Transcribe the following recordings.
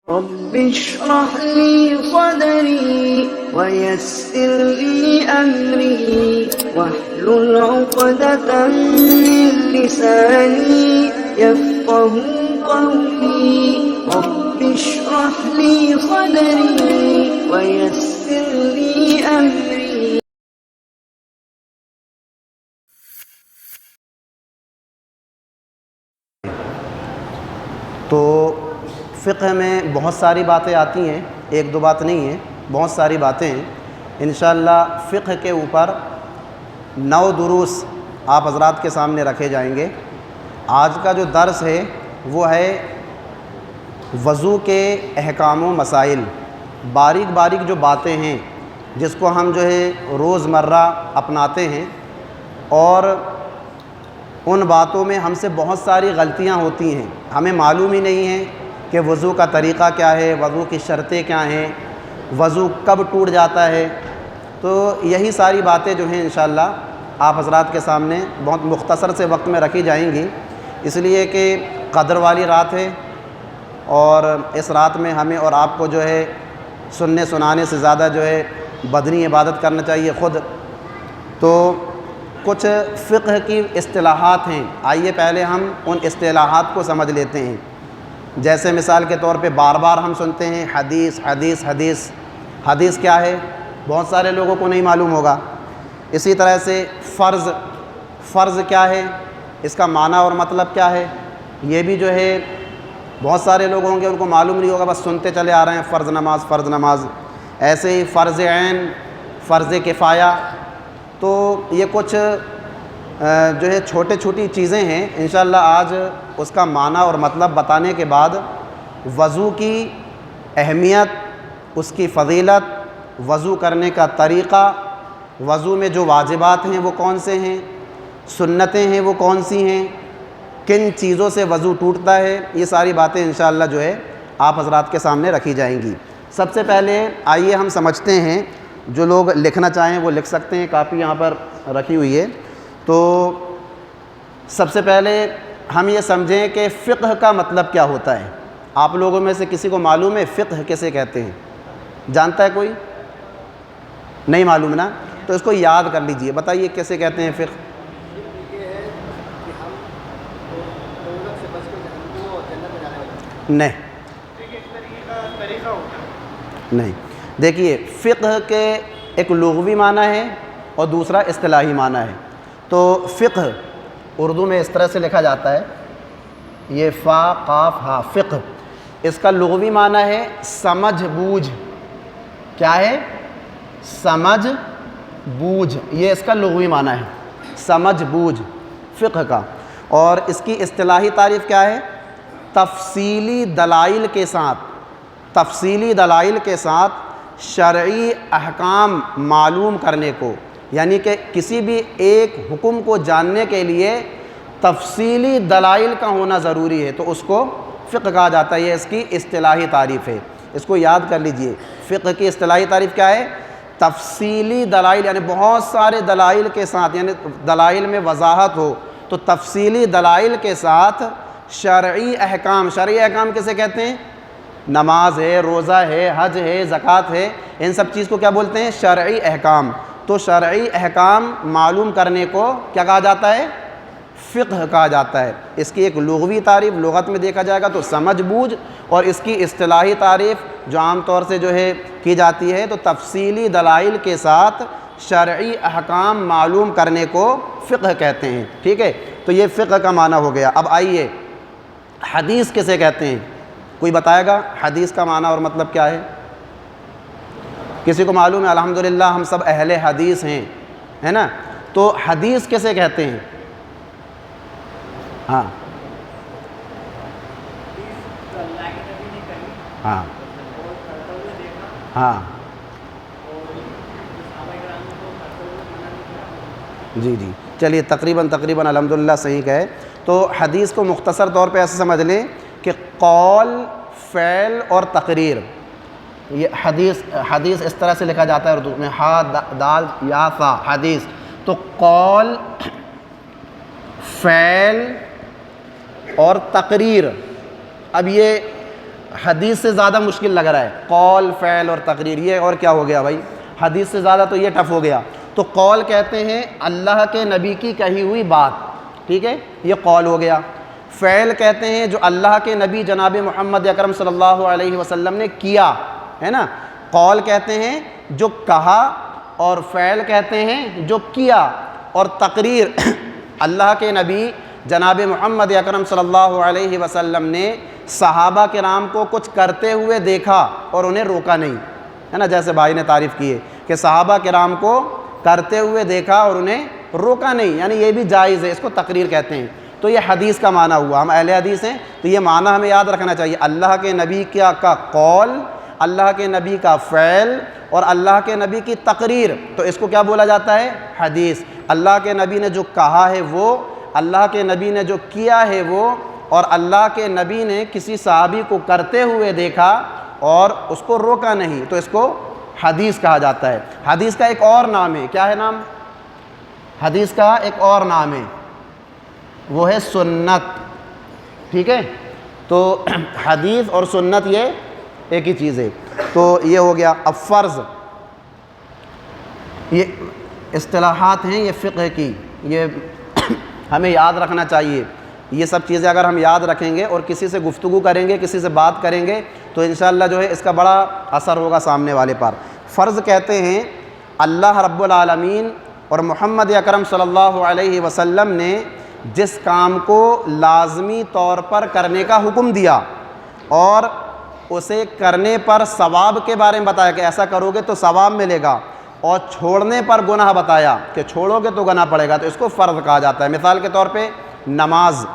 رب اشرح لي صدري ويسر لي أمري واحلل عقدة من لساني يفقه قولي رب اشرح لي صدري ويسر لي أمري. تو فقہ میں بہت ساری باتیں آتی ہیں، ایک دو بات نہیں ہیں، بہت ساری باتیں ہیں. انشاءاللہ فقہ کے اوپر 9 دروس آپ حضرات کے سامنے رکھے جائیں گے. آج کا جو درس ہے وہ ہے وضو کے احکام و مسائل، باریک باریک جو باتیں ہیں جس کو ہم جو ہے روزمرہ اپناتے ہیں، اور ان باتوں میں ہم سے بہت ساری غلطیاں ہوتی ہیں. ہمیں معلوم ہی نہیں ہے کہ وضو کا طریقہ کیا ہے، وضو کی شرطیں کیا ہیں، وضو کب ٹوٹ جاتا ہے. تو یہی ساری باتیں جو ہیں انشاءاللہ آپ حضرات کے سامنے بہت مختصر سے وقت میں رکھی جائیں گی، اس لیے کہ قدر والی رات ہے، اور اس رات میں ہمیں اور آپ کو جو ہے سننے سنانے سے زیادہ جو ہے بدنی عبادت کرنا چاہیے خود. تو کچھ فقہ کی اصطلاحات ہیں، آئیے پہلے ہم ان اصطلاحات کو سمجھ لیتے ہیں. جیسے مثال کے طور پہ بار بار ہم سنتے ہیں حدیث حدیث حدیث. حدیث کیا ہے بہت سارے لوگوں کو نہیں معلوم ہوگا. اسی طرح سے فرض، فرض کیا ہے، اس کا معنی اور مطلب کیا ہے، یہ بھی جو ہے بہت سارے لوگ ہوں گے ان کو معلوم نہیں ہوگا، بس سنتے چلے آ رہے ہیں فرض نماز فرض نماز. ایسے ہی فرض عین، فرض کفایہ. تو یہ کچھ جو ہے چھوٹی چھوٹی چیزیں ہیں. انشاءاللہ آج اس کا معنی اور مطلب بتانے کے بعد وضو کی اہمیت، اس کی فضیلت، وضو کرنے کا طریقہ، وضو میں جو واجبات ہیں وہ کون سے ہیں، سنتیں ہیں وہ کون سی ہیں، کن چیزوں سے وضو ٹوٹتا ہے، یہ ساری باتیں انشاءاللہ جو ہے آپ حضرات کے سامنے رکھی جائیں گی. سب سے پہلے آئیے ہم سمجھتے ہیں، جو لوگ لکھنا چاہیں وہ لکھ سکتے ہیں، کاپی یہاں پر رکھی ہوئی ہے. تو سب سے پہلے ہم یہ سمجھیں کہ فقہ کا مطلب کیا ہوتا ہے. آپ لوگوں میں سے کسی کو معلوم ہے فقہ کیسے کہتے ہیں؟ جانتا ہے کوئی؟ نہیں معلوم نا؟ تو اس کو یاد کر لیجئے، بتائیے کیسے کہتے ہیں فقہ. نہیں نہیں، دیکھیے فقہ کے ایک لغوی معنی ہے اور دوسرا اصطلاحی معنی ہے. تو فقہ اردو میں اس طرح سے لکھا جاتا ہے، یہ فا قاف ہا، فقہ. اس کا لغوی معنی ہے سمجھ بوجھ. کیا ہے؟ سمجھ بوجھ، یہ اس کا لغوی معنی ہے، سمجھ بوجھ فقہ کا. اور اس کی اصطلاحی تعریف کیا ہے؟ تفصیلی دلائل کے ساتھ، تفصیلی دلائل کے ساتھ شرعی احکام معلوم کرنے کو، یعنی کہ کسی بھی ایک حکم کو جاننے کے لیے تفصیلی دلائل کا ہونا ضروری ہے، تو اس کو فقہ کہا جاتا ہے. یہ اس کی اصطلاحی تعریف ہے، اس کو یاد کر لیجئے. فقہ کی اصطلاحی تعریف کیا ہے؟ تفصیلی دلائل، یعنی بہت سارے دلائل کے ساتھ، یعنی دلائل میں وضاحت ہو. تو تفصیلی دلائل کے ساتھ شرعی احکام. شرعی احکام کسے کہتے ہیں؟ نماز ہے، روزہ ہے، حج ہے، زکوٰۃ ہے، ان سب چیز کو کیا بولتے ہیں؟ شرعی احکام. تو شرعی احکام معلوم کرنے کو کیا کہا جاتا ہے؟ فقہ کہا جاتا ہے. اس کی ایک لغوی تعریف لغت میں دیکھا جائے گا تو سمجھ بوجھ، اور اس کی اصطلاحی تعریف جو عام طور سے جو ہے کی جاتی ہے تو تفصیلی دلائل کے ساتھ شرعی احکام معلوم کرنے کو فقہ کہتے ہیں. ٹھیک ہے، تو یہ فقہ کا معنی ہو گیا. اب آئیے حدیث کسے کہتے ہیں؟ کوئی بتائے گا حدیث کا معنی اور مطلب کیا ہے؟ کسی کو معلوم ہے؟ الحمدللہ ہم سب اہل حدیث ہیں، ہے نا؟ تو حدیث کسے کہتے ہیں؟ ہاں ہاں ہاں جی جی، چلیے تقریباً الحمدللہ صحیح کہے. تو حدیث کو مختصر طور پہ ایسے سمجھ لیں کہ قول، فعل اور تقریر. یہ حدیث اس طرح سے لکھا جاتا ہے اردو میں، ہا دال یا فا، حدیث. تو قول، فعل اور تقریر. اب یہ حدیث سے زیادہ مشکل لگ رہا ہے، قول فعل اور تقریر، یہ اور کیا ہو گیا بھائی، حدیث سے زیادہ تو یہ ٹف ہو گیا۔ تو قول کہتے ہیں اللہ کے نبی کی کہی ہوئی بات، ٹھیک ہے، یہ قول ہو گیا۔ فعل کہتے ہیں جو اللہ کے نبی جناب محمد اکرم صلی اللہ علیہ وسلم نے کیا ہے نا، قول کہتے ہیں جو کہا، اور فعل کہتے ہیں جو کیا، اور تقریر اللہ کے نبی جناب محمد اکرم صلی اللہ علیہ وسلم نے صحابہ کرام کو کچھ کرتے ہوئے دیکھا اور انہیں روکا نہیں، ہے نا، جیسے بھائی نے تعریف کی ہے کہ صحابہ کرام کو کرتے ہوئے دیکھا اور انہیں روکا نہیں، یعنی یہ بھی جائز ہے، اس کو تقریر کہتے ہیں۔ تو یہ حدیث کا معنی ہوا، ہم اہل حدیث ہیں تو یہ معنی ہمیں یاد رکھنا چاہیے، اللہ کے نبی کا قول، اللہ کے نبی کا فعل، اور اللہ کے نبی کی تقریر، تو اس کو کیا بولا جاتا ہے، حدیث۔ اللہ کے نبی نے جو کہا ہے وہ، اللہ کے نبی نے جو کیا ہے وہ، اور اللہ کے نبی نے کسی صحابی کو کرتے ہوئے دیکھا اور اس کو روکا نہیں، تو اس کو حدیث کہا جاتا ہے۔ حدیث کا ایک اور نام ہے، کیا ہے نام؟ حدیث کا ایک اور نام ہے، وہ ہے سنت، ٹھیک ہے۔ تو حدیث اور سنت یہ ایک ہی چیز ہے۔ تو یہ ہو گیا۔ اب فرض، یہ اصطلاحات ہیں یہ فقہ کی، یہ ہمیں یاد رکھنا چاہیے۔ یہ سب چیزیں اگر ہم یاد رکھیں گے اور کسی سے گفتگو کریں گے، کسی سے بات کریں گے، تو انشاءاللہ جو ہے اس کا بڑا اثر ہوگا سامنے والے پر۔ فرض کہتے ہیں اللہ رب العالمین اور محمد اکرم صلی اللہ علیہ وسلم نے جس کام کو لازمی طور پر کرنے کا حکم دیا اور اسے کرنے پر ثواب کے بارے میں بتایا کہ ایسا کرو گے تو ثواب ملے گا، اور چھوڑنے پر گناہ بتایا کہ چھوڑو گے تو گناہ پڑے گا، تو اس کو فرض کہا جاتا ہے۔ مثال کے طور پہ نماز،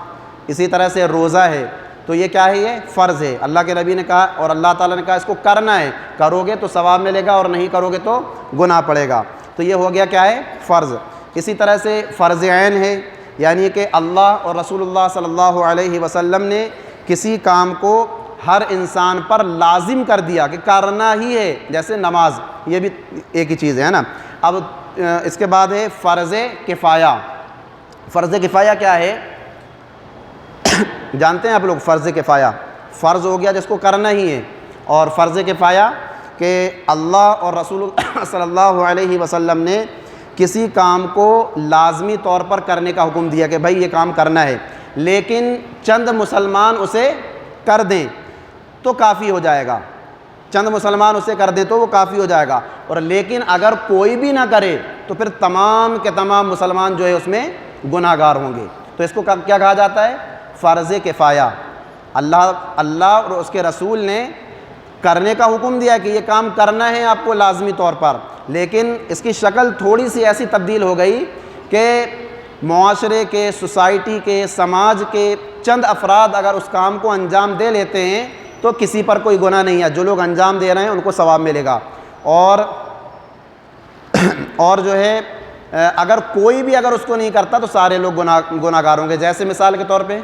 اسی طرح سے روزہ ہے، تو یہ کیا ہے، یہ فرض ہے۔ اللہ کے نبی نے کہا اور اللہ تعالیٰ نے کہا اس کو کرنا ہے، کرو گے تو ثواب ملے گا اور نہیں کرو گے تو گناہ پڑے گا، تو یہ ہو گیا کیا ہے، فرض۔ اسی طرح سے فرض عین ہے، یعنی کہ اللہ اور رسول اللہ صلی اللہ علیہ وسلم نے کسی کام کو ہر انسان پر لازم کر دیا کہ کرنا ہی ہے، جیسے نماز، یہ بھی ایک ہی چیز ہے نا۔ اب اس کے بعد ہے فرض کفایہ۔ فرض کفایہ کیا ہے، جانتے ہیں آپ لوگ؟ فرض کفایہ فرض ہو گیا جس کو کرنا ہی ہے، اور فرض کفایہ کہ اللہ اور رسول اللہ صلی اللہ علیہ وسلم نے کسی کام کو لازمی طور پر کرنے کا حکم دیا کہ بھائی یہ کام کرنا ہے، لیکن چند مسلمان اسے کر دیں تو کافی ہو جائے گا، چند مسلمان اسے کر دیں تو وہ کافی ہو جائے گا، اور لیکن اگر کوئی بھی نہ کرے تو پھر تمام کے تمام مسلمان جو ہے اس میں گناہ گار ہوں گے، تو اس کو کیا کہا جاتا ہے، فرض کفایہ۔ اللہ اور اس کے رسول نے کرنے کا حکم دیا کہ یہ کام کرنا ہے آپ کو لازمی طور پر، لیکن اس کی شکل تھوڑی سی ایسی تبدیل ہو گئی کہ معاشرے کے، سوسائٹی کے، سماج کے چند افراد اگر اس کام کو انجام دے لیتے ہیں تو کسی پر کوئی گناہ نہیں ہے، جو لوگ انجام دے رہے ہیں ان کو ثواب ملے گا، اور جو ہے اگر کوئی بھی اگر اس کو نہیں کرتا تو سارے لوگ گناہ گار ہوں گے۔ جیسے مثال کے طور پہ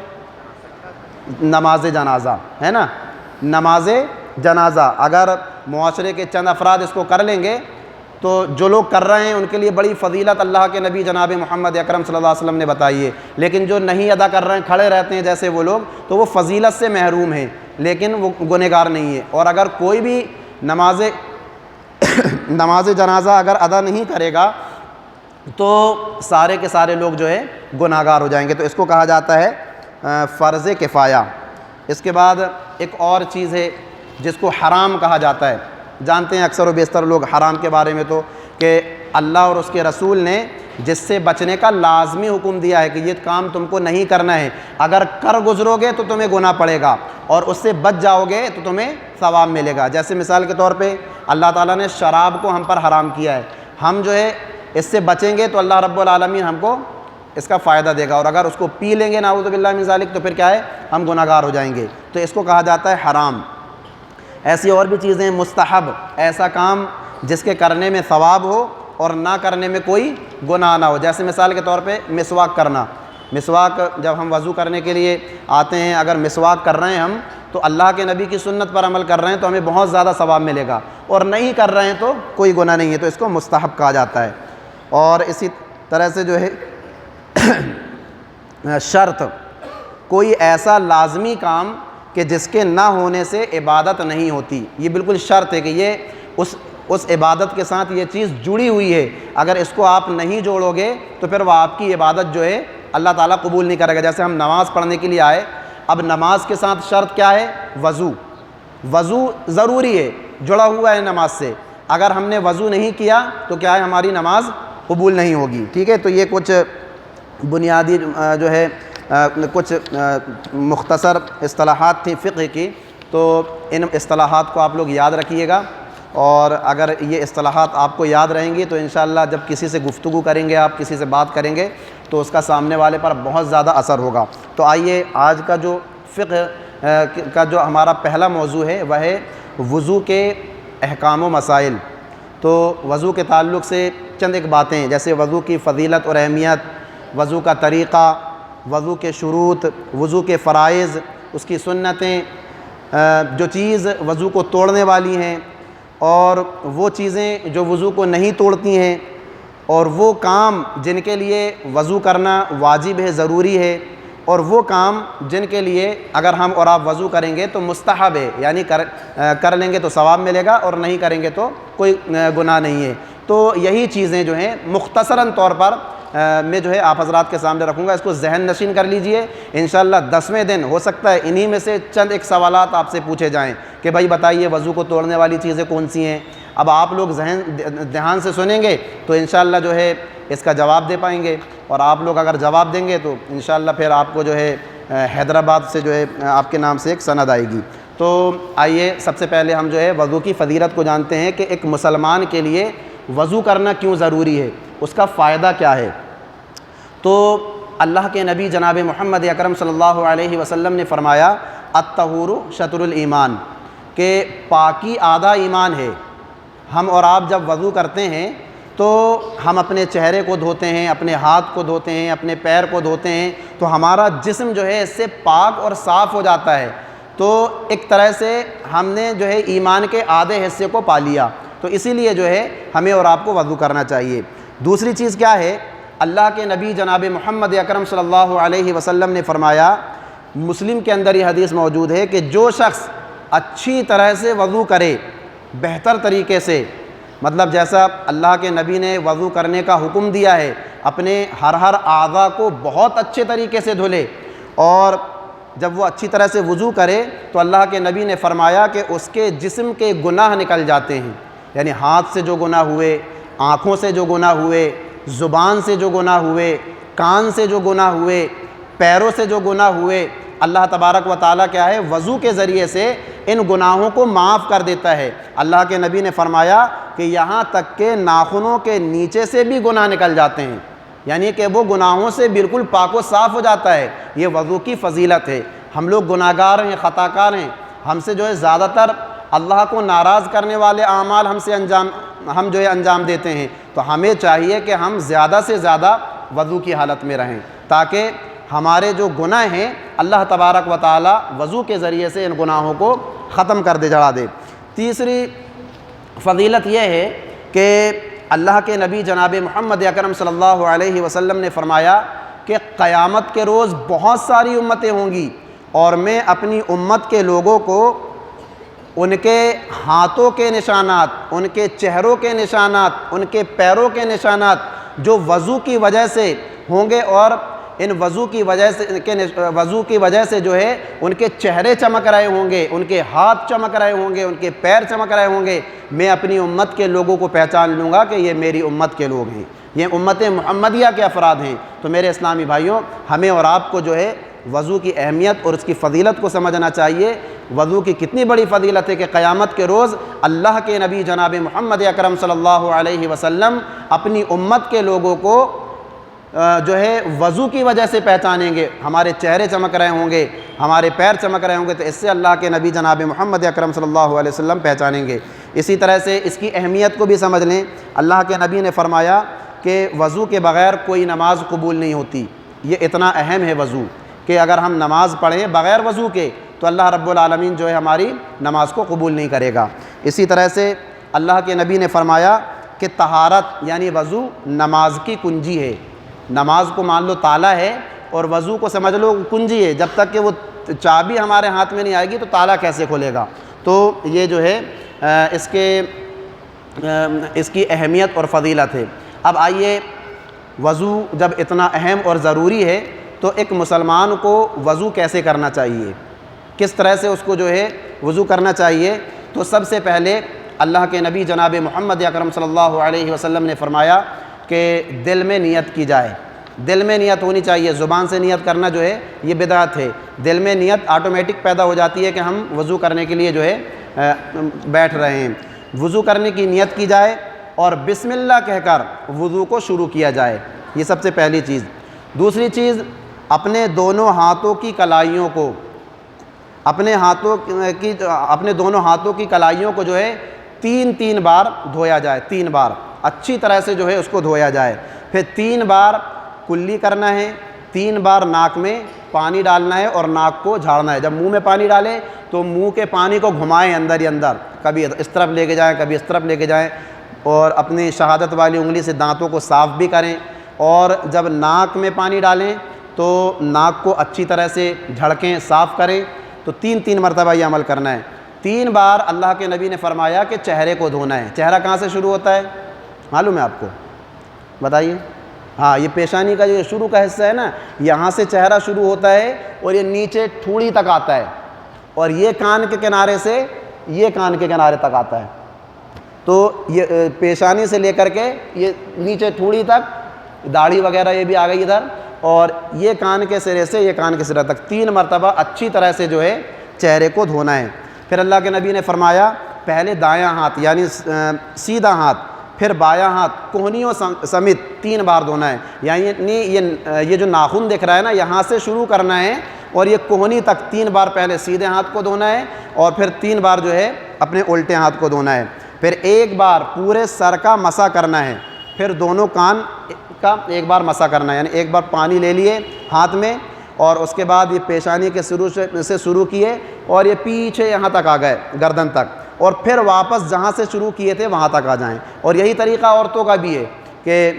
نماز جنازہ ہے نا، نماز جنازہ اگر معاشرے کے چند افراد اس کو کر لیں گے تو جو لوگ کر رہے ہیں ان کے لیے بڑی فضیلت اللہ کے نبی جناب محمد اکرم صلی اللہ علیہ وسلم نے بتائی ہے، لیکن جو نہیں ادا کر رہے ہیں، کھڑے رہتے ہیں جیسے وہ لوگ، تو وہ فضیلت سے محروم ہیں لیکن وہ گنہگار نہیں ہے۔ اور اگر کوئی بھی نماز جنازہ اگر ادا نہیں کرے گا تو سارے کے سارے لوگ جو ہے گناہ گار ہو جائیں گے، تو اس کو کہا جاتا ہے فرض کفایہ۔ اس کے بعد ایک اور چیز ہے جس کو حرام کہا جاتا ہے۔ جانتے ہیں اکثر و بیشتر لوگ حرام کے بارے میں تو کہ اللہ اور اس کے رسول نے جس سے بچنے کا لازمی حکم دیا ہے کہ یہ کام تم کو نہیں کرنا ہے، اگر کر گزرو گے تو تمہیں گناہ پڑے گا اور اس سے بچ جاؤ گے تو تمہیں ثواب ملے گا۔ جیسے مثال کے طور پہ اللہ تعالیٰ نے شراب کو ہم پر حرام کیا ہے، ہم جو ہے اس سے بچیں گے تو اللہ رب العالمین ہم کو اس کا فائدہ دے گا، اور اگر اس کو پی لیں گے نعوذ باللہ من ذالک تو پھر کیا ہے، ہم گناہ گار ہو جائیں گے، تو اس کو کہا جاتا ہے حرام۔ ایسی اور بھی چیزیں ہیں، مستحب، ایسا کام جس کے کرنے میں ثواب ہو اور نہ کرنے میں کوئی گناہ نہ ہو۔ جیسے مثال کے طور پہ مسواک کرنا، مسواک جب ہم وضو کرنے کے لیے آتے ہیں، اگر مسواک کر رہے ہیں ہم تو اللہ کے نبی کی سنت پر عمل کر رہے ہیں تو ہمیں بہت زیادہ ثواب ملے گا، اور نہیں کر رہے ہیں تو کوئی گناہ نہیں ہے، تو اس کو مستحب کہا جاتا ہے۔ اور اسی طرح سے جو ہے شرط، کوئی ایسا لازمی کام کہ جس کے نہ ہونے سے عبادت نہیں ہوتی. یہ بالکل شرط ہے کہ یہ اس عبادت کے ساتھ یہ چیز جڑی ہوئی ہے. اگر اس کو آپ نہیں جوڑو گے تو پھر وہ آپ کی عبادت جو ہے اللہ تعالیٰ قبول نہیں کرے گا. جیسے ہم نماز پڑھنے کے لیے آئے, اب نماز کے ساتھ شرط کیا ہے؟ وضو ضروری ہے, جڑا ہوا ہے نماز سے. اگر ہم نے وضو نہیں کیا تو کیا ہے, ہماری نماز قبول نہیں ہوگی. ٹھیک ہے, تو یہ کچھ بنیادی جو ہے کچھ مختصر اصطلاحات تھیں فقہ کی. تو ان اصطلاحات کو آپ لوگ یاد رکھیے گا, اور اگر یہ اصطلاحات آپ کو یاد رہیں گی تو انشاءاللہ جب کسی سے گفتگو کریں گے, آپ کسی سے بات کریں گے, تو اس کا سامنے والے پر بہت زیادہ اثر ہوگا. تو آئیے آج کا جو فقہ کا جو ہمارا پہلا موضوع ہے وہ ہے وضو کے احکام و مسائل. تو وضو کے تعلق سے چند ایک باتیں, جیسے وضو کی فضیلت اور اہمیت, وضو کا طریقہ, وضو کے شروط, وضو کے فرائض, اس کی سنتیں, جو چیز وضو کو توڑنے والی ہیں, اور وہ چیزیں جو وضو کو نہیں توڑتی ہیں, اور وہ کام جن کے لیے وضو کرنا واجب ہے, ضروری ہے, اور وہ کام جن کے لیے اگر ہم اور آپ وضو کریں گے تو مستحب ہے, یعنی کر لیں گے تو ثواب ملے گا, اور نہیں کریں گے تو کوئی گناہ نہیں ہے. تو یہی چیزیں جو ہیں مختصراً طور پر میں جو ہے آپ حضرات کے سامنے رکھوں گا. اس کو ذہن نشین کر لیجئے. انشاءاللہ 10ویں دن ہو سکتا ہے انہی میں سے چند ایک سوالات آپ سے پوچھے جائیں کہ بھائی بتائیے وضو کو توڑنے والی چیزیں کون سی ہیں. اب آپ لوگ دھیان سے سنیں گے تو انشاءاللہ جو ہے اس کا جواب دے پائیں گے, اور آپ لوگ اگر جواب دیں گے تو انشاءاللہ پھر آپ کو جو ہے حیدرآباد سے جو ہے آپ کے نام سے ایک سند آئے گی. تو آئیے سب سے پہلے ہم جو ہے وضو کی فضیلت کو جانتے ہیں کہ ایک مسلمان کے لیے وضو کرنا کیوں ضروری ہے, اس کا فائدہ کیا ہے. تو اللہ کے نبی جناب محمد اکرم صلی اللہ علیہ وسلم نے فرمایا الطہور شطر الایمان, کہ پاکی آدھا ایمان ہے. ہم اور آپ جب وضو کرتے ہیں تو ہم اپنے چہرے کو دھوتے ہیں, اپنے ہاتھ کو دھوتے ہیں, اپنے پیر کو دھوتے ہیں, تو ہمارا جسم جو ہے اس سے پاک اور صاف ہو جاتا ہے. تو ایک طرح سے ہم نے جو ہے ایمان کے آدھے حصے کو پا لیا. تو اسی لیے جو ہے ہمیں اور آپ کو وضو کرنا چاہیے. دوسری چیز کیا ہے, اللہ کے نبی جناب محمد اکرم صلی اللہ علیہ وسلم نے فرمایا, مسلم کے اندر یہ حدیث موجود ہے کہ جو شخص اچھی طرح سے وضو کرے, بہتر طریقے سے, مطلب جیسا اللہ کے نبی نے وضو کرنے کا حکم دیا ہے, اپنے ہر اعضاء کو بہت اچھے طریقے سے دھلے, اور جب وہ اچھی طرح سے وضو کرے تو اللہ کے نبی نے فرمایا کہ اس کے جسم کے گناہ نکل جاتے ہیں. یعنی ہاتھ سے جو گناہ ہوئے, آنکھوں سے جو گناہ ہوئے, زبان سے جو گناہ ہوئے, کان سے جو گناہ ہوئے, پیروں سے جو گناہ ہوئے, اللہ تبارک و تعالیٰ کیا ہے وضو کے ذریعے سے ان گناہوں کو معاف کر دیتا ہے. اللہ کے نبی نے فرمایا کہ یہاں تک کہ ناخنوں کے نیچے سے بھی گناہ نکل جاتے ہیں, یعنی کہ وہ گناہوں سے بالکل پاک و صاف ہو جاتا ہے. یہ وضو کی فضیلت ہے. ہم لوگ گناہ گار ہیں, خطا کار ہیں, ہم سے جو ہے زیادہ تر اللہ کو ناراض کرنے والے اعمال ہم جو ہے انجام دیتے ہیں. تو ہمیں چاہیے کہ ہم زیادہ سے زیادہ وضو کی حالت میں رہیں, تاکہ ہمارے جو گناہ ہیں اللہ تبارک و تعالی وضو کے ذریعے سے ان گناہوں کو ختم کر دے, جڑا دے. تیسری فضیلت یہ ہے کہ اللہ کے نبی جناب محمد اکرم صلی اللہ علیہ وسلم نے فرمایا کہ قیامت کے روز بہت ساری امتیں ہوں گی, اور میں اپنی امت کے لوگوں کو ان کے ہاتھوں کے نشانات, ان کے چہروں کے نشانات, ان کے پیروں کے نشانات جو وضو کی وجہ سے ہوں گے, اور ان وضو کی وجہ سے جو ہے ان کے چہرے چمک رہے ہوں گے, ان کے ہاتھ چمک رہے ہوں گے, ان کے پیر چمک رہے ہوں گے, میں اپنی امت کے لوگوں کو پہچان لوں گا کہ یہ میری امت کے لوگ ہیں, یہ امت محمدیہ کے افراد ہیں. تو میرے اسلامی بھائیوں, ہمیں اور آپ کو جو ہے وضو کی اہمیت اور اس کی فضیلت کو سمجھنا چاہیے. وضو کی کتنی بڑی فضیلت ہے کہ قیامت کے روز اللہ کے نبی جناب محمد اکرم صلی اللہ علیہ وسلم اپنی امت کے لوگوں کو جو ہے وضو کی وجہ سے پہچانیں گے. ہمارے چہرے چمک رہے ہوں گے, ہمارے پیر چمک رہے ہوں گے, تو اس سے اللہ کے نبی جناب محمد اکرم صلی اللہ علیہ وسلم پہچانیں گے. اسی طرح سے اس کی اہمیت کو بھی سمجھ لیں. اللہ کے نبی نے فرمایا کہ وضو کے بغیر کوئی نماز قبول نہیں ہوتی. یہ اتنا اہم ہے وضو کہ اگر ہم نماز پڑھیں بغیر وضو کے تو اللہ رب العالمین جو ہے ہماری نماز کو قبول نہیں کرے گا. اسی طرح سے اللہ کے نبی نے فرمایا کہ طہارت یعنی وضو نماز کی کنجی ہے. نماز کو مان لو تالا ہے, اور وضو کو سمجھ لو کنجی ہے. جب تک کہ وہ چابی ہمارے ہاتھ میں نہیں آئے گی تو تالا کیسے کھولے گا؟ تو یہ جو ہے اس کی اہمیت اور فضیلت ہے۔ اب آئیے، وضو جب اتنا اہم اور ضروری ہے تو ایک مسلمان کو وضو کیسے کرنا چاہیے، کس طرح سے اس کو جو ہے وضو کرنا چاہیے؟ تو سب سے پہلے اللہ کے نبی جناب محمد اکرم صلی اللہ علیہ وسلم نے فرمایا کہ دل میں نیت کی جائے، دل میں نیت ہونی چاہیے۔ زبان سے نیت کرنا جو ہے یہ بدعت ہے، دل میں نیت آٹومیٹک پیدا ہو جاتی ہے کہ ہم وضو کرنے کے لیے جو ہے بیٹھ رہے ہیں۔ وضو کرنے کی نیت کی جائے اور بسم اللہ کہہ کر وضو کو شروع کیا جائے، یہ سب سے پہلی چیز۔ دوسری چیز، اپنے دونوں ہاتھوں کی کلائیوں کو، اپنے دونوں ہاتھوں کی کلائیوں کو جو ہے تین بار دھویا جائے، 3 بار اچھی طرح سے جو ہے اس کو دھویا جائے۔ پھر 3 بار کلی کرنا ہے، 3 بار ناک میں پانی ڈالنا ہے اور ناک کو جھاڑنا ہے۔ جب منہ میں پانی ڈالیں تو منہ کے پانی کو گھمائیں اندر ہی اندر، کبھی اس طرف لے کے جائیں کبھی اس طرف لے کے جائیں، اور اپنی شہادت والی انگلی سے دانتوں کو صاف بھی کریں۔ اور جب ناک میں پانی ڈالیں تو ناک کو اچھی طرح سے جھڑکیں، صاف کریں۔ تو 3 مرتبہ یہ عمل کرنا ہے۔ 3 بار اللہ کے نبی نے فرمایا کہ چہرے کو دھونا ہے۔ چہرہ کہاں سے شروع ہوتا ہے معلوم ہے آپ کو؟ بتائیے۔ ہاں، یہ پیشانی کا جو شروع کا حصہ ہے نا، یہاں سے چہرہ شروع ہوتا ہے اور یہ نیچے ٹھوڑی تک آتا ہے، اور یہ کان کے کنارے سے یہ کان کے کنارے تک آتا ہے۔ تو یہ پیشانی سے لے کر کے یہ نیچے ٹھوڑی تک، داڑھی وغیرہ یہ بھی آ گئی ادھر، اور یہ کان کے سرے سے یہ کان کے سرے تک 3 مرتبہ اچھی طرح سے جو ہے چہرے کو دھونا ہے۔ پھر اللہ کے نبی نے فرمایا پہلے دایاں ہاتھ یعنی سیدھا ہاتھ، پھر بایاں ہاتھ کوہنیوں سمیت 3 بار دھونا ہے۔ یعنی یہ جو ناخن دکھ رہا ہے نا، یہاں سے شروع کرنا ہے اور یہ کوہنی تک 3 بار پہلے سیدھے ہاتھ کو دھونا ہے، اور پھر 3 بار جو ہے اپنے الٹے ہاتھ کو دھونا ہے۔ پھر 1 بار پورے سر کا مسح کرنا ہے، پھر دونوں کان کا 1 بار مسح کرنا ہے، یعنی 1 بار پانی لے لیے ہاتھ میں، اور اس کے بعد یہ پیشانی کے سے شروع کیے اور یہ پیچھے یہاں تک آ گئے گردن تک، اور پھر واپس جہاں سے شروع کیے تھے وہاں تک آ جائیں۔ اور یہی طریقہ عورتوں کا بھی ہے کہ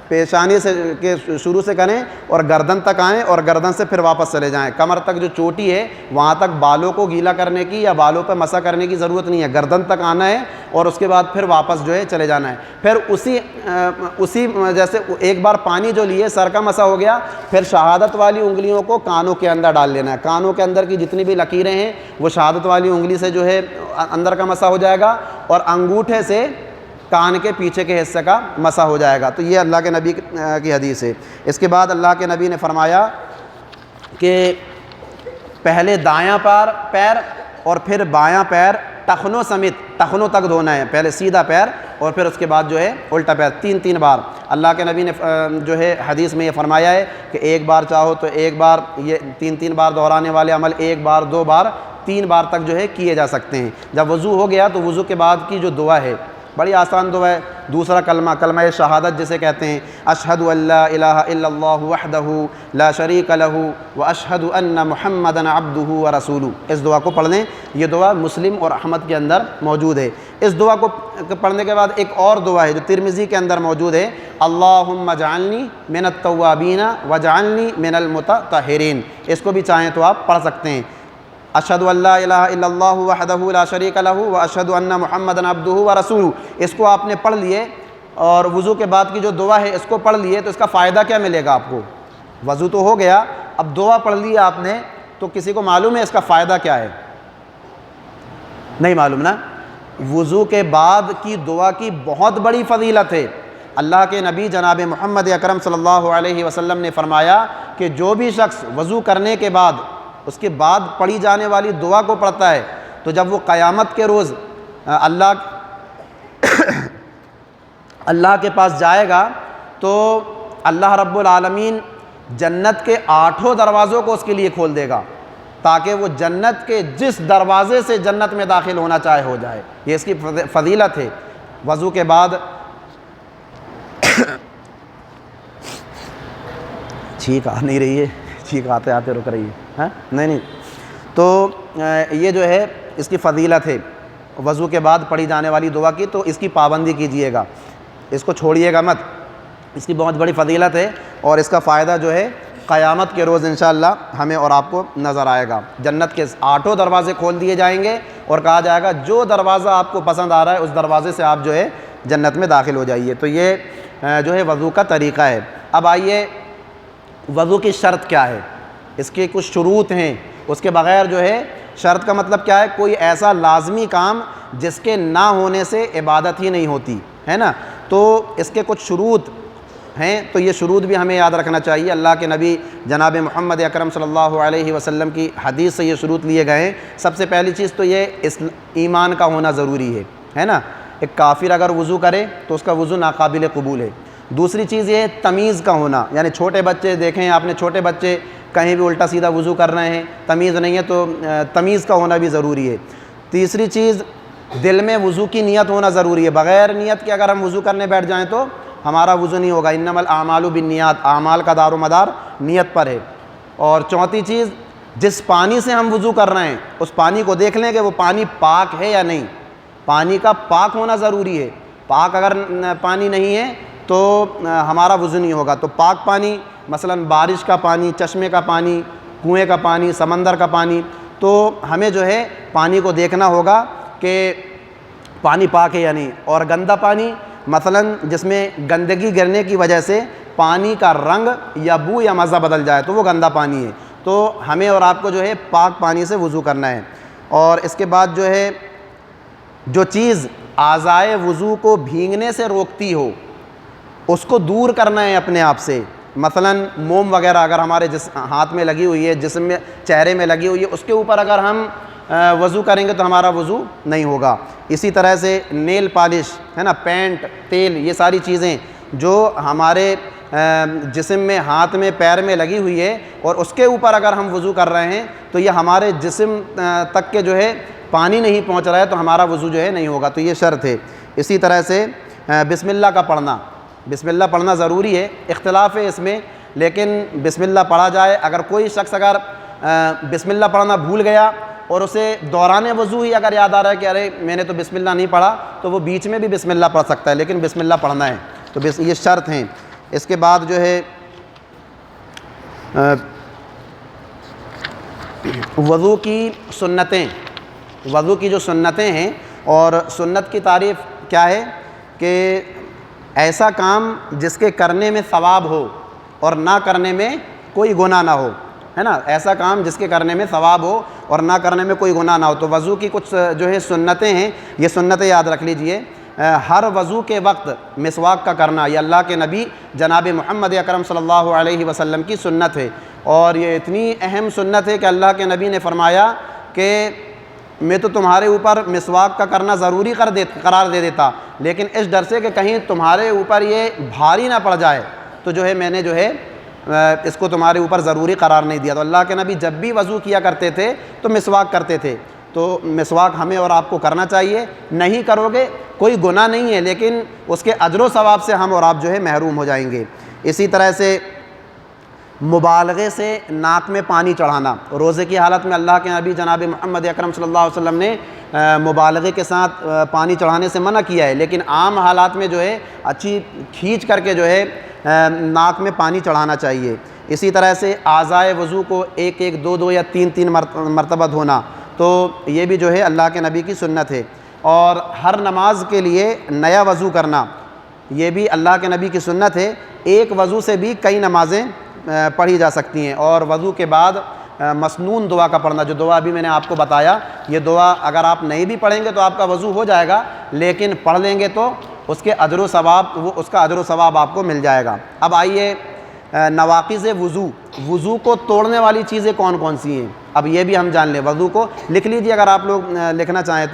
پیشانی سے کے شروع سے کریں اور گردن تک آئیں، اور گردن سے پھر واپس چلے جائیں۔ کمر تک جو چوٹی ہے وہاں تک بالوں کو گیلا کرنے کی یا بالوں پہ مسح کرنے کی ضرورت نہیں ہے، گردن تک آنا ہے اور اس کے بعد پھر واپس جو ہے چلے جانا ہے۔ پھر اسی جیسے 1 بار پانی جو لیے سر کا مسح ہو گیا، پھر شہادت والی انگلیوں کو کانوں کے اندر ڈال لینا ہے۔ کانوں کے اندر کی جتنی بھی لکیریں ہیں وہ شہادت والی انگلی سے جو ہے اندر کا مسح ہو جائے گا، اور انگوٹھے سے کان کے پیچھے کے حصے کا مسح ہو جائے گا۔ تو یہ اللہ کے نبی کی حدیث ہے۔ اس کے بعد اللہ کے نبی نے فرمایا کہ پہلے دایاں پیر اور پھر بایاں پیر ٹخنوں سمیت ٹخنوں تک دھونا ہے، پہلے سیدھا پیر اور پھر اس کے بعد جو ہے الٹا پیر 3 بار۔ اللہ کے نبی نے جو ہے حدیث میں یہ فرمایا ہے کہ 1 بار چاہو تو 1 بار، یہ 3 بار دہرانے والے عمل 1 بار 2 بار 3 بار تک جو ہے کیے جا سکتے ہیں۔ جب وضو ہو گیا تو وضو کے بعد کی جو دعا ہے بڑی آسان دعا ہے۔ دوسرا کلمہ شہادت جسے کہتے ہیں، اشہد ان لا الہ الا اللہ وحدہ لا شریک لہ واشہد ان محمدا عبدہ ورسولہ، اس دعا کو پڑھ لیں۔ یہ دعا مسلم اور احمد کے اندر موجود ہے۔ اس دعا کو پڑھنے کے بعد ایک اور دعا ہے جو ترمذی کے اندر موجود ہے، اللہم اجعلنی من التوابین واجعلنی من المتطہرین، اس کو بھی چاہیں تو آپ پڑھ سکتے ہیں۔ اشہد ان لا الہ الا اللہ وحدہ لا شریک لہ واشہد ان محمدا عبدہ ورسولہ، اس کو آپ نے پڑھ لیے اور وضو کے بعد کی جو دعا ہے اس کو پڑھ لیے تو اس کا فائدہ کیا ملے گا آپ کو؟ وضو تو ہو گیا، اب دعا پڑھ لی آپ نے، تو کسی کو معلوم ہے اس کا فائدہ کیا ہے؟ نہیں معلوم نا؟ وضو کے بعد کی دعا کی بہت بڑی فضیلت ہے۔ اللہ کے نبی جناب محمد اکرم صلی اللہ علیہ وسلم نے فرمایا کہ جو بھی شخص وضو کرنے کے بعد اس کے بعد پڑھی جانے والی دعا کو پڑھتا ہے تو جب وہ قیامت کے روز اللہ کے پاس جائے گا تو اللہ رب العالمین جنت کے 8 دروازوں کو اس کے لیے کھول دے گا تاکہ وہ جنت کے جس دروازے سے جنت میں داخل ہونا چاہے ہو جائے۔ یہ اس کی فضیلت ہے۔ وضو کے بعد چھینک آ نہیں رہی ہے، چھینک آتے آتے رک رہی ہے، ہاں نہیں تو یہ جو ہے اس کی فضیلت ہے وضو کے بعد پڑھی جانے والی دعا کی، تو اس کی پابندی کیجئے گا، اس کو چھوڑیے گا مت، اس کی بہت بڑی فضیلت ہے اور اس کا فائدہ جو ہے قیامت کے روز انشاءاللہ ہمیں اور آپ کو نظر آئے گا۔ جنت کے 8 دروازے کھول دیے جائیں گے اور کہا جائے گا جو دروازہ آپ کو پسند آ رہا ہے اس دروازے سے آپ جو ہے جنت میں داخل ہو جائیے۔ تو یہ جو ہے وضو کا طریقہ ہے۔ اب آئیے وضو کی شرط کیا ہے، اس کے کچھ شروط ہیں، اس کے بغیر جو ہے شرط کا مطلب کیا ہے، کوئی ایسا لازمی کام جس کے نہ ہونے سے عبادت ہی نہیں ہوتی ہے نا، تو اس کے کچھ شروط ہیں، تو یہ شروط بھی ہمیں یاد رکھنا چاہیے۔ اللہ کے نبی جناب محمد اکرم صلی اللہ علیہ وسلم کی حدیث سے یہ شروط لیے گئے ہیں۔ سب سے پہلی چیز تو یہ ایمان کا ہونا ضروری ہے نا، ایک کافر اگر وضو کرے تو اس کا وضو ناقابل قبول ہے۔ دوسری چیز یہ تمیز کا ہونا، یعنی چھوٹے بچے دیکھیں آپ نے، چھوٹے بچے کہیں بھی الٹا سیدھا وضو کر رہے ہیں، تمیز نہیں ہے، تو تمیز کا ہونا بھی ضروری ہے۔ تیسری چیز دل میں وضو کی نیت ہونا ضروری ہے، بغیر نیت کے اگر ہم وضو کرنے بیٹھ جائیں تو ہمارا وضو نہیں ہوگا۔ انما الاعمال بالنیات، اعمال کا دار و مدار نیت پر ہے۔ اور چوتھی چیز، جس پانی سے ہم وضو کر رہے ہیں اس پانی کو دیکھ لیں کہ وہ پانی پاک ہے یا نہیں، پانی کا پاک ہونا ضروری ہے۔ پاک اگر پانی نہیں ہے تو ہمارا وضو نہیں ہوگا۔ تو پاک پانی، مثلا بارش کا پانی، چشمے کا پانی، کنویں کا پانی، سمندر کا پانی، تو ہمیں جو ہے پانی کو دیکھنا ہوگا کہ پانی پاک ہے یا نہیں۔ اور گندا پانی، مثلا جس میں گندگی گرنے کی وجہ سے پانی کا رنگ یا بو یا مزہ بدل جائے تو وہ گندا پانی ہے، تو ہمیں اور آپ کو جو ہے پاک پانی سے وضو کرنا ہے۔ اور اس کے بعد جو ہے جو چیز اعضائے وضو کو بھیگنے سے روکتی ہو اس کو دور کرنا ہے اپنے آپ سے، مثلا موم وغیرہ اگر ہمارے ہاتھ میں لگی ہوئی ہے، جسم میں، چہرے میں لگی ہوئی ہے، اس کے اوپر اگر ہم وضو کریں گے تو ہمارا وضو نہیں ہوگا۔ اسی طرح سے نیل پالش ہے نا، پینٹ، تیل، یہ ساری چیزیں جو ہمارے جسم میں، ہاتھ میں، پیر میں لگی ہوئی ہے اور اس کے اوپر اگر ہم وضو کر رہے ہیں تو یہ ہمارے جسم تک کے جو ہے پانی نہیں پہنچ رہا ہے تو ہمارا وضو جو ہے نہیں ہوگا، تو یہ شرط ہے۔ اسی طرح سے بسم اللہ کا پڑھنا، بسم اللہ پڑھنا ضروری ہے، اختلاف ہے اس میں، لیکن بسم اللہ پڑھا جائے۔ اگر کوئی شخص اگر بسم اللہ پڑھنا بھول گیا اور اسے دوران وضو ہی اگر یاد آ رہا ہے کہ ارے میں نے تو بسم اللہ نہیں پڑھا، تو وہ بیچ میں بھی بسم اللہ پڑھ سکتا ہے، لیکن بسم اللہ پڑھنا ہے، تو یہ شرط ہیں۔ اس کے بعد جو ہے وضو کی سنتیں، وضو کی جو سنتیں ہیں، اور سنت کی تعریف کیا ہے کہ ایسا کام جس کے کرنے میں ثواب ہو اور نہ کرنے میں کوئی گناہ نہ ہو، ہے نا، ایسا کام جس کے کرنے میں ثواب ہو اور نہ کرنے میں کوئی گناہ نہ ہو۔ تو وضو کی کچھ جو ہے سنتیں ہیں، یہ سنتیں یاد رکھ لیجئے۔ ہر وضو کے وقت مسواک کا کرنا، یہ اللہ کے نبی جناب محمد اکرم صلی اللہ علیہ وسلم کی سنت ہے، اور یہ اتنی اہم سنت ہے کہ اللہ کے نبی نے فرمایا کہ میں تو تمہارے اوپر مسواک کا کرنا ضروری قرار دے دیتا، لیکن اس ڈر سے کہ کہیں تمہارے اوپر یہ بھاری نہ پڑ جائے تو جو ہے میں نے جو ہے اس کو تمہارے اوپر ضروری قرار نہیں دیا۔ تو اللہ کے نبی جب بھی وضو کیا کرتے تھے تو مسواک کرتے تھے، تو مسواک ہمیں اور آپ کو کرنا چاہیے۔ نہیں کرو گے کوئی گناہ نہیں ہے، لیکن اس کے اجر و ثواب سے ہم اور آپ جو ہے محروم ہو جائیں گے۔ اسی طرح سے مبالغے سے ناک میں پانی چڑھانا، روزے کی حالت میں اللہ کے نبی جناب محمد اکرم صلی اللہ علیہ وسلم نے مبالغے کے ساتھ پانی چڑھانے سے منع کیا ہے، لیکن عام حالات میں جو ہے اچھی کھینچ کر کے جو ہے ناک میں پانی چڑھانا چاہیے۔ اسی طرح سے اعضائے وضو کو ایک ایک، دو دو یا تین تین مرتبہ دھونا، تو یہ بھی جو ہے اللہ کے نبی کی سنت ہے۔ اور ہر نماز کے لیے نیا وضو کرنا، یہ بھی اللہ کے نبی کی سنت ہے۔ ایک وضو سے بھی کئی نمازیں پڑھی جا سکتی ہیں۔ اور وضو کے بعد مسنون دعا کا پڑھنا، جو دعا ابھی میں نے آپ کو بتایا، یہ دعا اگر آپ نہیں بھی پڑھیں گے تو آپ کا وضو ہو جائے گا، لیکن پڑھ لیں گے تو اس کے اجر و ثواب، اس کا اجر و ثواب آپ کو مل جائے گا۔ اب آئیے نواقض وضو، وضو کو توڑنے والی چیزیں کون کون سی ہیں، اب یہ بھی ہم جان لیں۔ وضو کو لکھ لیجیے اگر آپ لوگ لکھنا چاہیں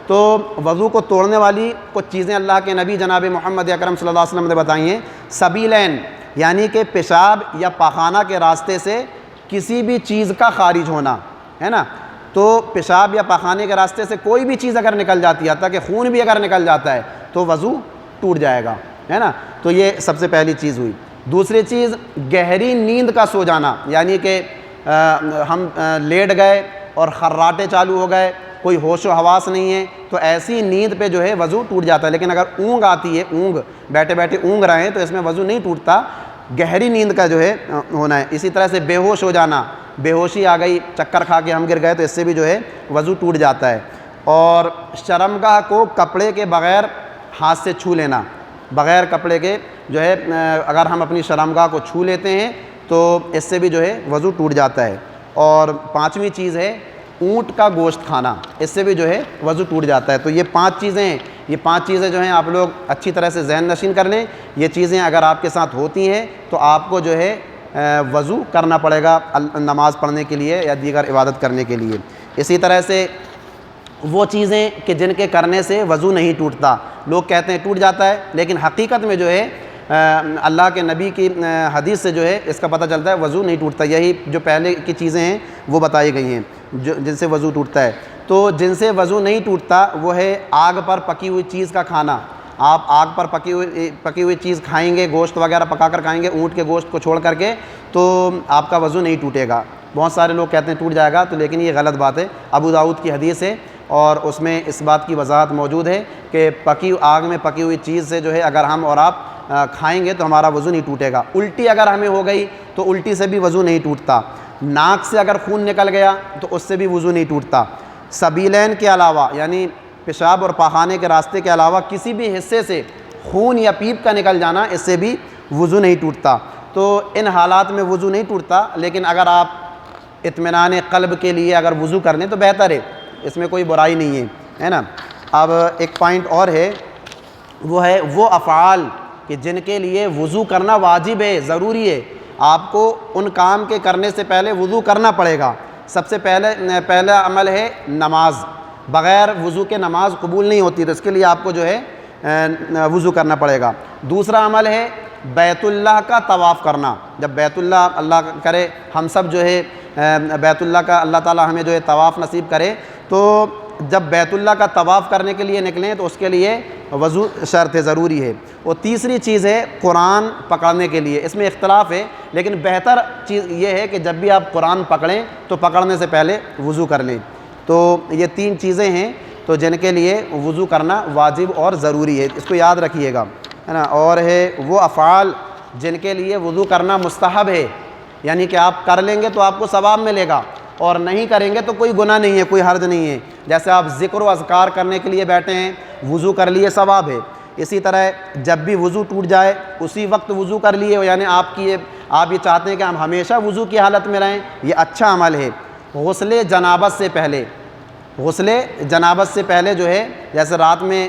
تو وضو کو توڑنے والی کچھ چیزیں اللہ کے نبی جناب محمد اکرم صلی اللہ علیہ وسلم نے بتائی ہیں۔ سبیلین، یعنی کہ پیشاب یا پاخانہ کے راستے سے کسی بھی چیز کا خارج ہونا، ہے نا، تو پیشاب یا پاخانے کے راستے سے کوئی بھی چیز اگر نکل جاتی ہے، حتیٰ کہ خون بھی اگر نکل جاتا ہے تو وضو ٹوٹ جائے گا، ہے نا، تو یہ سب سے پہلی چیز ہوئی۔ دوسری چیز گہری نیند کا سو جانا، یعنی کہ ہم لیٹ گئے اور خراٹے چالو ہو گئے، کوئی ہوش و حواس نہیں ہے، تو ایسی نیند پہ جو ہے وضو ٹوٹ جاتا ہے۔ لیکن اگر اونگ آتی ہے، اونگ بیٹھے بیٹھے اونگ رہے ہیں تو اس میں وضو نہیں ٹوٹتا۔ گہری نیند کا جو ہے ہونا ہے۔ اسی طرح سے بے ہوش ہو جانا، بے ہوشی آ گئی، چکر کھا کے ہم گر گئے تو اس سے بھی جو ہے وضو ٹوٹ جاتا ہے۔ اور شرمگاہ کو کپڑے کے بغیر ہاتھ سے چھو لینا، بغیر کپڑے کے جو ہے اگر ہم اپنی شرمگاہ کو چھو لیتے ہیں تو اس سے بھی جو ہے وضو ٹوٹ جاتا ہے۔ اور پانچویں چیز ہے اونٹ کا گوشت کھانا، اس سے بھی جو ہے وضو ٹوٹ جاتا ہے۔ تو یہ پانچ چیزیں ہیں، یہ پانچ چیزیں جو ہیں آپ لوگ اچھی طرح سے ذہن نشین کر لیں۔ یہ چیزیں اگر آپ کے ساتھ ہوتی ہیں تو آپ کو جو ہے وضو کرنا پڑے گا نماز پڑھنے کے لیے یا دیگر عبادت کرنے کے لیے۔ اسی طرح سے وہ چیزیں کہ جن کے کرنے سے وضو نہیں ٹوٹتا، لوگ کہتے ہیں ٹوٹ جاتا ہے، لیکن حقیقت میں جو ہے اللہ کے نبی کی حدیث سے جو ہے اس کا پتہ چلتا ہے وضو نہیں ٹوٹتا۔ یہی جو پہلے کی چیزیں ہیں وہ بتائی گئی ہیں جن سے وضو ٹوٹتا ہے۔ تو جن سے وضو نہیں ٹوٹتا وہ ہے آگ پر پکی ہوئی چیز کا کھانا۔ آپ آگ پر پکی ہوئی چیز کھائیں گے، گوشت وغیرہ پکا کر کھائیں گے اونٹ کے گوشت کو چھوڑ کر کے، تو آپ کا وضو نہیں ٹوٹے گا۔ بہت سارے لوگ کہتے ہیں ٹوٹ جائے گا، تو لیکن یہ غلط بات ہے۔ ابو داؤد کی حدیث ہے اور اس میں اس بات کی وضاحت موجود ہے کہ آگ میں پکی ہوئی چیز سے جو ہے اگر ہم اور آپ کھائیں گے تو ہمارا وضو نہیں ٹوٹے گا۔ الٹی اگر ہمیں ہو گئی تو الٹی سے بھی وضو نہیں ٹوٹتا۔ ناک سے اگر خون نکل گیا تو اس سے بھی وضو نہیں ٹوٹتا۔ سبیلین کے علاوہ یعنی پیشاب اور پاخانے کے راستے کے علاوہ کسی بھی حصے سے خون یا پیپ کا نکل جانا، اس سے بھی وضو نہیں ٹوٹتا۔ تو ان حالات میں وضو نہیں ٹوٹتا، لیکن اگر آپ اطمینان قلب کے لیے اگر وضو کر لیں تو بہتر ہے، اس میں کوئی برائی نہیں ہے نا۔ اب ایک پوائنٹ اور ہے، وہ ہے وہ افعال کہ جن کے لیے وضو کرنا واجب ہے، ضروری ہے۔ آپ کو ان کام کے کرنے سے پہلے وضو کرنا پڑے گا۔ سب سے پہلا عمل ہے نماز، بغیر وضو کے نماز قبول نہیں ہوتی، تو اس کے لیے آپ کو جو ہے وضو کرنا پڑے گا۔ دوسرا عمل ہے بیت اللہ کا طواف کرنا۔ جب بیت اللہ، اللہ کرے ہم سب جو ہے بیت اللہ کا اللہ تعالیٰ ہمیں جو ہے طواف نصیب کرے، تو جب بیت اللہ کا طواف کرنے کے لیے نکلیں تو اس کے لیے وضو شرط ہے، ضروری ہے۔ اور تیسری چیز ہے قرآن پکڑنے کے لیے، اس میں اختلاف ہے، لیکن بہتر چیز یہ ہے کہ جب بھی آپ قرآن پکڑیں تو پکڑنے سے پہلے وضو کر لیں۔ تو یہ تین چیزیں ہیں تو جن کے لیے وضو کرنا واجب اور ضروری ہے، اس کو یاد رکھیے گا، ہے نا۔ اور ہے وہ افعال جن کے لیے وضو کرنا مستحب ہے، یعنی کہ آپ کر لیں گے تو آپ کو ثواب ملے گا، اور نہیں کریں گے تو کوئی گناہ نہیں ہے، کوئی حرج نہیں ہے۔ جیسے آپ ذکر و اذکار کرنے کے لیے بیٹھے ہیں، وضو کر لیے، ثواب ہے۔ اسی طرح جب بھی وضو ٹوٹ جائے اسی وقت وضو کر لیے، یعنی آپ یہ چاہتے ہیں کہ ہم ہمیشہ وضو کی حالت میں رہیں، یہ اچھا عمل ہے۔ غسل جنابت سے پہلے جو ہے، جیسے رات میں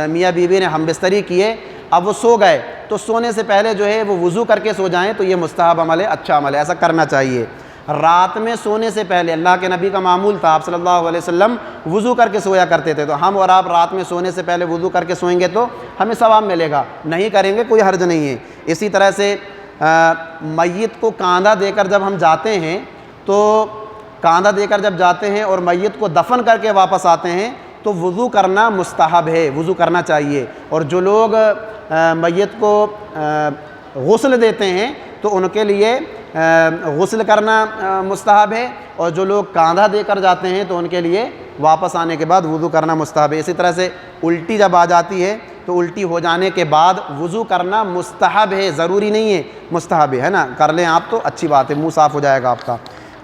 میاں بیوی نے ہم بستری کیے، اب وہ سو گئے تو سونے سے پہلے جو ہے وہ وضو کر کے سو جائیں، تو یہ مستحب عمل ہے، اچھا عمل ہے، ایسا کرنا چاہیے۔ رات میں سونے سے پہلے اللہ کے نبی کا معمول تھا، آپ صلی اللہ علیہ وسلم وضو کر کے سویا کرتے تھے، تو ہم اور آپ رات میں سونے سے پہلے وضو کر کے سوئیں گے تو ہمیں ثواب ملے گا، نہیں کریں گے کوئی حرج نہیں ہے۔ اسی طرح سے میت کو کاندھا دے کر جب ہم جاتے ہیں، تو کاندھا دے کر جب جاتے ہیں اور میت کو دفن کر کے واپس آتے ہیں تو وضو کرنا مستحب ہے، وضو کرنا چاہیے۔ اور جو لوگ میت کو غسل دیتے ہیں تو ان کے لیے غسل کرنا مستحب ہے، اور جو لوگ کاندھا دے کر جاتے ہیں تو ان کے لیے واپس آنے کے بعد وضو کرنا مستحب ہے۔ اسی طرح سے الٹی جب آ جاتی ہے تو الٹی ہو جانے کے بعد وضو کرنا مستحب ہے، ضروری نہیں ہے، مستحب ہے نا۔ کر لیں آپ تو اچھی بات ہے، منہ صاف ہو جائے گا آپ کا۔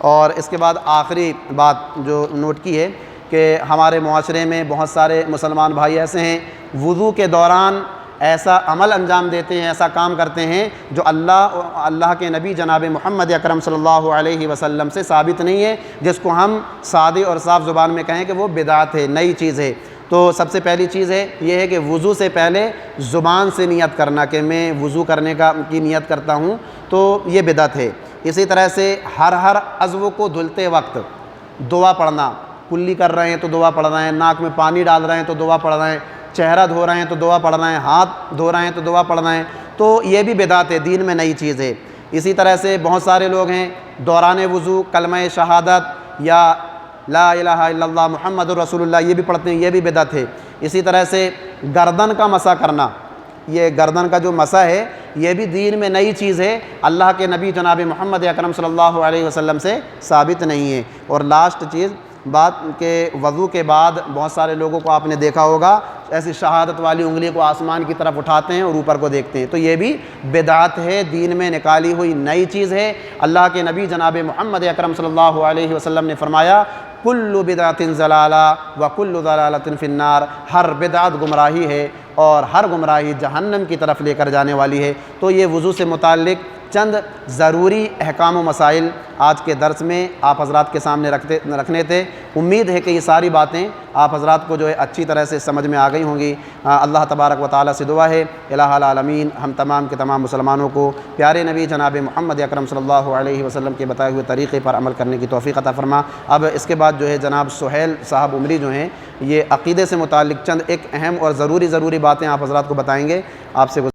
اور اس کے بعد آخری بات جو نوٹ کی ہے کہ ہمارے معاشرے میں بہت سارے مسلمان بھائی ایسے ہیں وضو کے دوران ایسا عمل انجام دیتے ہیں، ایسا کام کرتے ہیں جو اللہ کے نبی جناب محمد اکرم صلی اللہ علیہ وسلم سے ثابت نہیں ہے، جس کو ہم سادے اور صاف زبان میں کہیں کہ وہ بدعت ہے، نئی چیز ہے۔ تو سب سے پہلی چیز ہے یہ ہے کہ وضو سے پہلے زبان سے نیت کرنا کہ میں وضو کرنے کی نیت کرتا ہوں، تو یہ بدعت ہے۔ اسی طرح سے ہر عضو کو دھلتے وقت دعا پڑھنا، کلی کر رہے ہیں تو دعا پڑھ رہے ہیں، ناک میں پانی ڈال رہے ہیں تو دعا پڑھ رہے ہیں، چہرہ دھو رہے ہیں تو دعا پڑھ رہے ہیں، ہاتھ دھو رہے ہیں تو دعا پڑھ رہے ہیں، تو یہ بھی بدعت ہے، دین میں نئی چیز ہے۔ اسی طرح سے بہت سارے لوگ ہیں دوران وضو کلمہ شہادت یا لا الہ الا اللہ محمد رسول اللہ یہ بھی پڑھتے ہیں، یہ بھی بدعت ہے۔ اسی طرح سے گردن کا مسح کرنا، یہ گردن کا جو مسح ہے یہ بھی دین میں نئی چیز ہے، اللہ کے نبی جناب محمد اکرم صلی اللہ علیہ وسلم سے ثابت نہیں ہے۔ اور لاسٹ چیز بات کہ وضو کے بعد بہت سارے لوگوں کو آپ نے دیکھا ہوگا ایسی شہادت والی انگلی کو آسمان کی طرف اٹھاتے ہیں اور اوپر کو دیکھتے ہیں، تو یہ بھی بدعت ہے، دین میں نکالی ہوئی نئی چیز ہے۔ اللہ کے نبی جناب محمد اکرم صلی اللہ علیہ وسلم نے فرمایا کل بدعت ضلالہ وکل ضلالۃ فی النار، ہر بدعت گمراہی ہے اور ہر گمراہی جہنم کی طرف لے کر جانے والی ہے۔ تو یہ وضو سے متعلق چند ضروری احکام و مسائل آج کے درس میں آپ حضرات کے سامنے رکھنے تھے۔ امید ہے کہ یہ ساری باتیں آپ حضرات کو جو ہے اچھی طرح سے سمجھ میں آ گئی ہوں گی۔ اللہ تبارک و تعالیٰ سے دعا ہے الہ العالمین ہم تمام کے تمام مسلمانوں کو پیارے نبی جناب محمد اکرم صلی اللہ علیہ وسلم کے بتائے ہوئے طریقے پر عمل کرنے کی توفیق عطا فرما۔ اب اس کے بعد جو ہے جناب سہیل صاحب عمری جو ہیں یہ عقیدے سے متعلق چند ایک اہم اور ضروری باتیں آپ حضرات کو بتائیں گے۔ آپ سے